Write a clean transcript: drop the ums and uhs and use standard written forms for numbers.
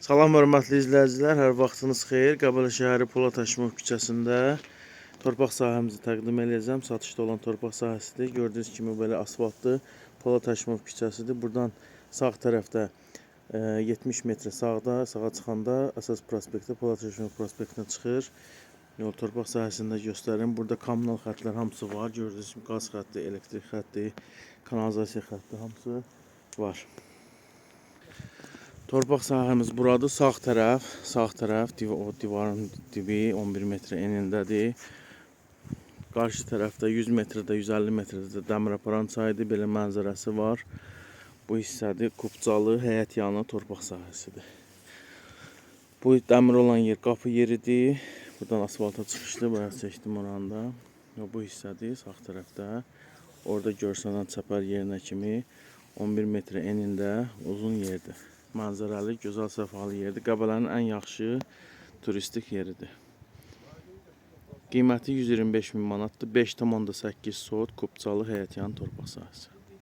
Salam hörmətli izləyicilər, hər vaxtınız xeyir. Qəbələ şəhəri Polad Həşimov küçəsində torpaq sahəmizi təqdim edəcəm. Satışda olan torpaq sahəsidir. Gördüyünüz kimi belə asfaltlı Polad Həşimov küçəsidir. Buradan sağ tərəfdə 70 metr sağda, sağa çıxanda əsas prospektdə Polad Həşimov prospektinə çıxır. Yol torpaq sahəsində göstərim. Burada kommunal xəttlər hamısı var. Gördüyünüz kimi qaz xətti, elektrik xətti, kanalizasiya xətti hamısı var. Torpaq sahəmiz buradır. Sağ tərəf divarın dibi 11 metr enindədir. Qarşı tərəfdə 100 metrdə, 150 metrdə dəmir aparan çaydır. Belə mənzərəsi var. Bu hissədir Qubcalı həyət yanı torpaq sahəsidir. Bu dəmir olan yer qapı yeridir. Buradan asfalta çıxışdı. Bayaq çəkdim oranda. Bu hissədir sağ tərəfdə. Orada görsənən çəpər yerinə kimi 11 metr enində uzun yerdir. Mənzərəli, gözəl səfalı yerdir. Qəbələnin ən yaxşı turistik yeridir. Qiyməti 125 min manatdır. 5,8 sot Qubcalı həyət yanı torpaq sahəsi.